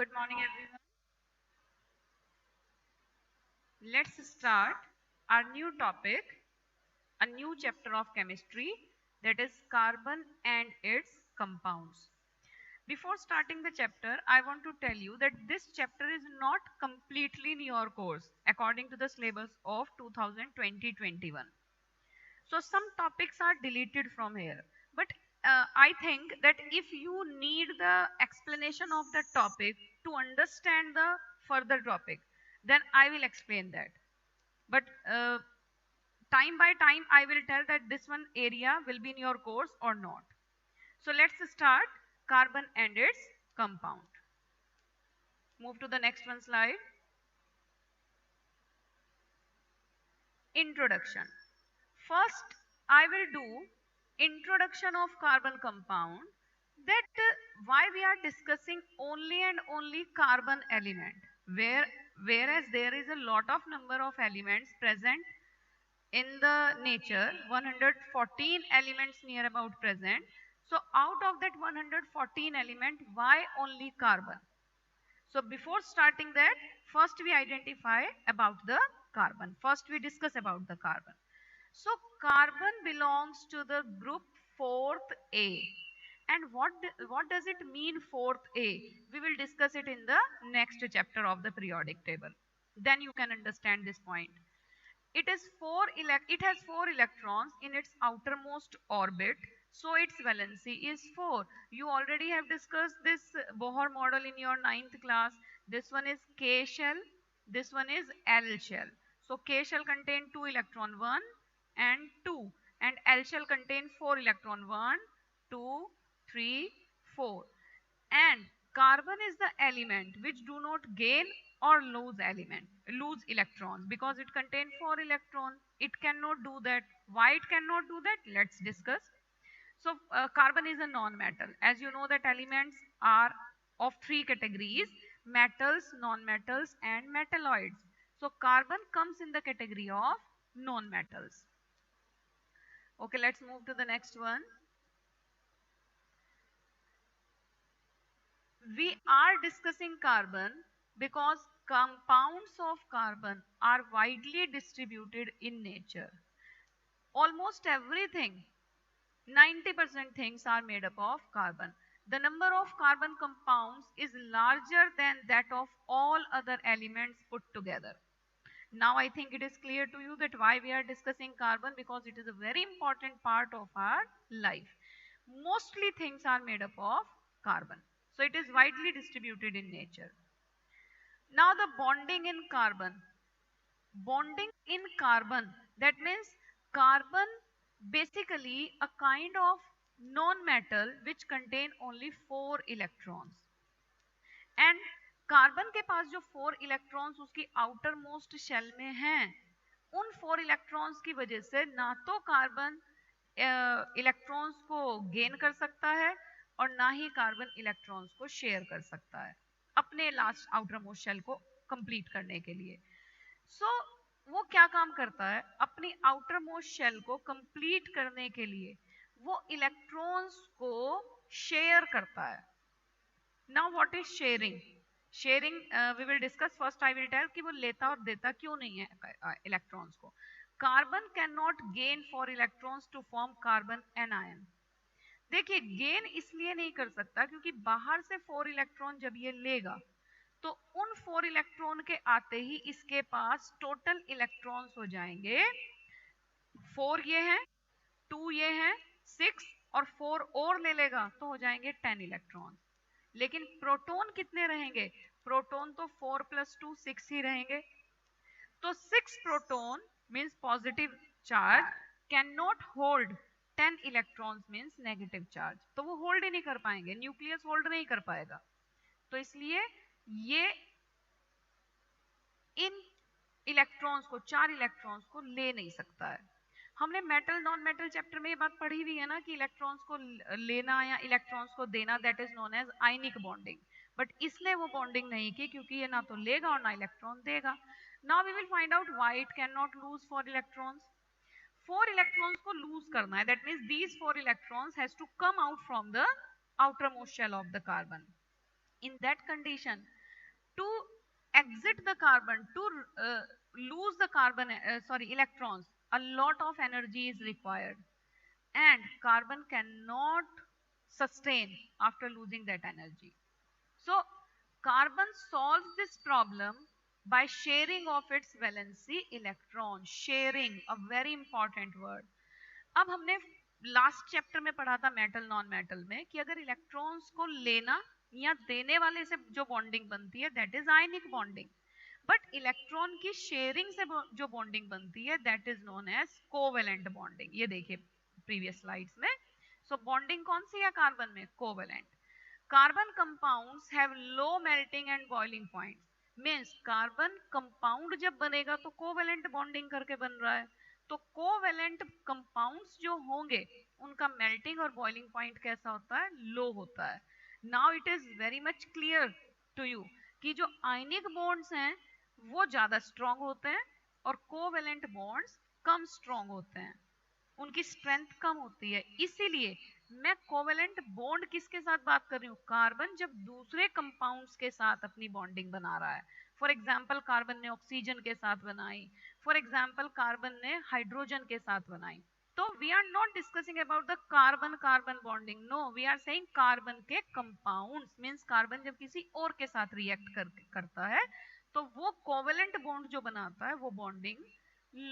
Good morning, everyone. Let's start our new topic, a new chapter of chemistry, that is carbon and its compounds. Before starting the chapter, I want to tell you that this chapter is not completely in your course according to the syllabus of 2020-21. So some topics are deleted from here. But I think that if you need the explanation of the topic to understand the further topic, then I will explain that. But time by time, I will tell that this one area will be in your course or not. So let's start carbon and its compound. Move to the next one slide. Introduction. First, I will do introduction of carbon compound, that why we are discussing only and only carbon element, whereas there is a lot of number of elements present in the nature, 114 elements near about present. So out of that 114 element, why only carbon? So before starting that, first we identify about the carbon. First we discuss about the carbon. So carbon belongs to the group 4th A. And what does it mean 4th A? We will discuss it in the next chapter of the periodic table. Then you can understand this point. It has 4 electrons in its outermost orbit, so its valency is 4. You already have discussed this Bohr model in your 9th class. This one is K shell, this one is L shell. So K shell contain 2 electron, 1 and 2, and L shell contain 4 electron, 1, 2, 3, 4. And carbon is the element which do not gain or lose electrons, because it contains 4 electrons. It cannot do that. Why it cannot do that? Let's discuss. So carbon is a non-metal. As you know that elements are of 3 categories: metals, non-metals and metalloids. So carbon comes in the category of non-metals. Okay, let's move to the next one. We are discussing carbon because compounds of carbon are widely distributed in nature. Almost everything, 90% things are made up of carbon. The number of carbon compounds is larger than that of all other elements put together. Now I think it is clear to you that why we are discussing carbon, because it is a very important part of our life. Mostly things are made up of carbon. So it is widely distributed in nature. Now the bonding in carbon. Bonding in carbon, that means carbon basically a kind of non-metal which contain only 4 electrons. And carbon के पास जो 4 electrons उसकी outer most shell में हैं, उन 4 electrons की वजह से ना तो कार्बन इलेक्ट्रॉन्स को गेन कर सकता है और ना ही कार्बन इलेक्ट्रॉन्स को शेयर कर सकता है अपने लास्ट आउटर मोस्ट शेल को कंप्लीट करने के लिए. सो वो क्या काम करता है, अपनी आउटर मोस्ट शेल को कंप्लीट करने के लिए वो इलेक्ट्रॉन्स को शेयर करता है. Now what is sharing? Sharing we will discuss. First I will tell कि वो लेता और देता क्यों नहीं है इलेक्ट्रॉन्स को. Carbon can not gain four electrons to form carbon anion. देखिए गेन इसलिए नहीं कर सकता क्योंकि बाहर से 4 इलेक्ट्रॉन जब ये लेगा तो उन 4 इलेक्ट्रॉन के आते ही इसके पास टोटल इलेक्ट्रॉन्स हो जाएंगे 4 ये हैं, 2 ये हैं, 6 और 4 और ले लेगा तो हो जाएंगे 10 इलेक्ट्रॉन. लेकिन प्रोटॉन कितने रहेंगे? प्रोटॉन तो 4 + 2 6 ही रहेंगे. तो 6 proton means positive charge can not hold 10 electrons means negative charge. तो वो होल्ड ही नहीं कर पाएंगे, न्यूक्लियस होल्ड नहीं कर पाएगा. तो इसलिए ये इन इलेक्ट्रॉन्स को 4 इलेक्ट्रॉन्स को ले नहीं सकता है. हमने मेटल नॉन मेटल चैप्टर में ये बात पढ़ी हुई है ना कि इलेक्ट्रॉन्स को लेना या इलेक्ट्रॉन्स को देना, that is known as ionic bonding. But इसने वो बॉन्डिंग नहीं की क्योंकि ये ना तो लेगा और ना इलेक्ट्रॉन देगा. Now we will find out why it can not lose 4 electrons. 4 electrons को लूज करना है, that means these 4 electrons has to come out from the outermost shell of the carbon. In that condition, to exit the carbon, to lose the carbon, electrons, a lot of energy is required, and carbon cannot sustain after losing that energy. So carbon solves this problem by sharing of its valency electron. Sharing, a very important word. अब हमने last chapter में पढ़ा था metal non metal में कि अगर electrons को लेना या देने वाले से जो बॉन्डिंग बनती है that is ionic bonding, but electron की शेयरिंग से जो बॉन्डिंग बनती है that is known as covalent bonding. ये देखिए प्रीवियस स्लाइड्स में. सो बॉन्डिंग कौन सी है कार्बन में? Covalent. Carbon compounds have low melting and boiling points. Means carbon compound जब बनेगा तो कोवेलेंट बॉन्डिंग करके बन रहा है, तो कोवेलेंट कंपाउंड्स जो होंगे उनका मेल्टिंग और बॉइलिंग पॉइंट कैसा होता है? लो होता है. Now it is very much clear to you कि जो आयनिक बॉन्ड्स हैं वो ज्यादा स्ट्रांग होते हैं और कोवेलेंट बॉन्ड्स कम स्ट्रांग होते हैं, उनकी स्ट्रेंथ कम होती है. इसीलिए मैं कोवेलेंट बॉन्ड किसके साथ बात कर रही हूँ? कार्बन जब दूसरे कंपाउंड्स के साथ अपनी बॉन्डिंग बना रहा है. फॉर एग्जाम्पल कार्बन ने ऑक्सीजन के साथ बनाई, फॉर एग्जाम्पल कार्बन ने हाइड्रोजन के साथ बनाई. तो we are not discussing about the carbon carbon bonding, no, we are saying carbon के कंपाउंड्स. मींस कार्बन जब किसी और के साथ रिएक्ट करता है तो वो कोवेलेंट बॉन्ड जो बनाता है वो bonding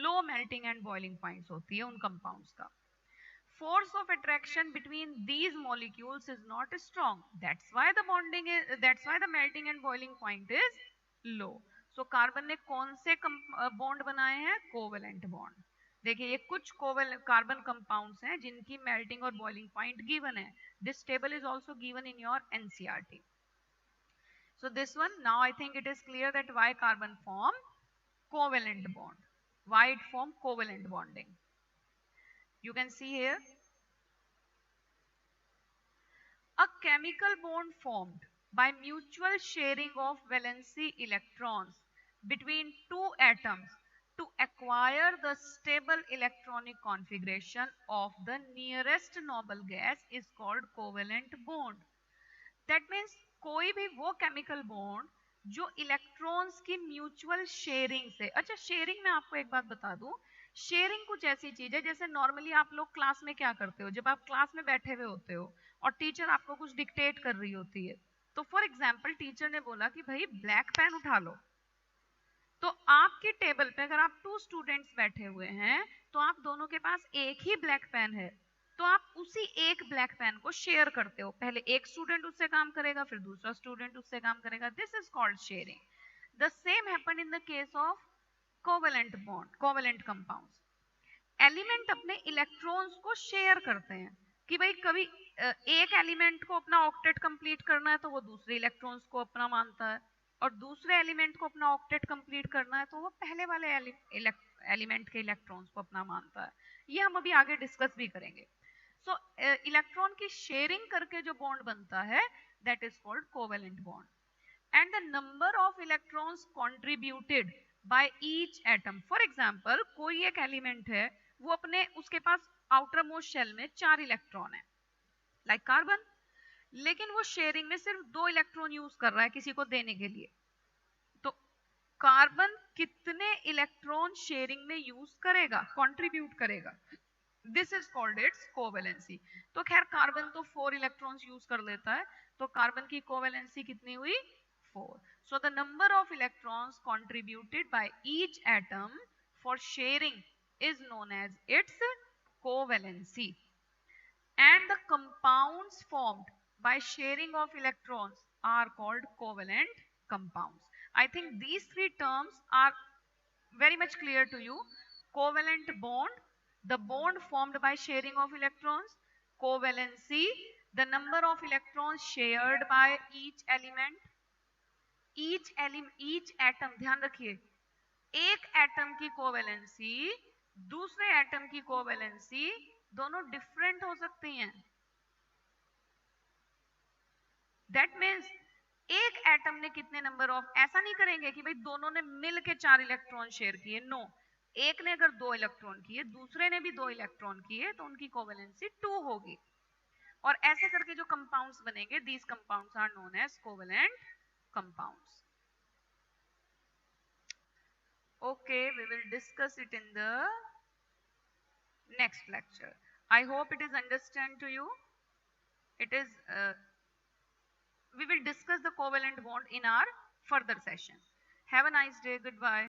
low melting and boiling points होती है उन कंपाउंड्स का. Force of attraction between these molecules is not strong. That's why the melting and boiling point is low. So carbon ने कौन से बॉन्ड बनाए हैं? Covalent bond. देखिए ये कुछ कार्बन कंपाउंड्स हैं जिनकी मेल्टिंग और बॉइलिंग पॉइंट गिवन है. This table is also given in your NCERT. So this one, now I think it is clear that why carbon form covalent bond. Why it form covalent bonding. You can see here a chemical bond formed by mutual sharing of valency electrons between two atoms to acquire the stable electronic configuration of the nearest noble gas is called covalent bond. That means कोई भी वो chemical bond जो electrons की mutual sharing से. अच्छा, sharing में आपको एक बात बता दूं, शेयरिंग कुछ ऐसी चीज है जैसे नॉर्मली आप लोग क्लास में क्या करते हो, जब आप क्लास में बैठे हुए होते हो और टीचर आपको कुछ डिक्टेट कर रही होती है, तो फॉर एग्जाम्पल टीचर ने बोला कि भाई ब्लैक पेन उठा लो, तो आपकी टेबल पे अगर आप 2 स्टूडेंट्स बैठे हुए हैं तो आप दोनों के पास एक ही ब्लैक पेन है, तो आप उसी एक ब्लैक पेन को शेयर करते हो. पहले एक स्टूडेंट उससे काम करेगा, फिर दूसरा स्टूडेंट उससे काम करेगा. This is called sharing. The same happen in the case of covalent bond, covalent compounds. Element अपने इलेक्ट्रॉन्स को शेयर करते हैं कि भाई कभी एक एलिमेंट को अपना ऑक्टेट कंप्लीट करना है तो वो दूसरे इलेक्ट्रॉन्स को अपना मानता है, और दूसरे एलिमेंट को अपना ऑक्टेट कंप्लीट करना है तो वो पहले वाले एलिमेंट के इलेक्ट्रॉन्स को अपना मानता है. ये हम अभी आगे डिस्कस भी करेंगे. सो इलेक्ट्रॉन की शेयरिंग करके जो बॉन्ड बनता है that is called covalent bond. And the number of electrons contributed by each atom. For example कोई एक एलिमेंट है, वो अपने उसके पास आउटर मोस्ट शेल में 4 इलेक्ट्रॉन है लाइक कार्बन, लेकिन वो शेयरिंग में सिर्फ 2 इलेक्ट्रॉन यूज कर रहा है किसी को देने के लिए. तो कार्बन कितने इलेक्ट्रॉन शेयरिंग में यूज करेगा, कंट्रीब्यूट करेगा? This is called its covalency. तो खैर कार्बन तो 4 इलेक्ट्रॉन्स यूज कर लेता है, तो कार्बन की कोवेलेंसी कितनी हुई? 4. So the number of electrons contributed by each atom for sharing is known as its covalency. And the compounds formed by sharing of electrons are called covalent compounds. I think these 3 terms are very much clear to you. Covalent bond, the bond formed by sharing of electrons. Covalency, the number of electrons shared by each element. each atom, ध्यान रखिए, एक atom की covalency दूसरे atom की covalency दोनों different हो सकती हैं. दैट मीन्स एक एटम ने कितने नंबर ऑफ, ऐसा नहीं करेंगे कि भाई दोनों ने मिल के 4 इलेक्ट्रॉन शेयर किए, नो. एक ने अगर 2 इलेक्ट्रॉन किए, दूसरे ने भी 2 इलेक्ट्रॉन किए, तो उनकी कोवेलेंसी 2 होगी. और ऐसे करके जो कंपाउंड्स बनेंगे, these compounds are known as covalent compounds. Okay, we will discuss it in the next lecture. I hope it is understand to you. It is we will discuss the covalent bond in our further session. Have a nice day. Goodbye.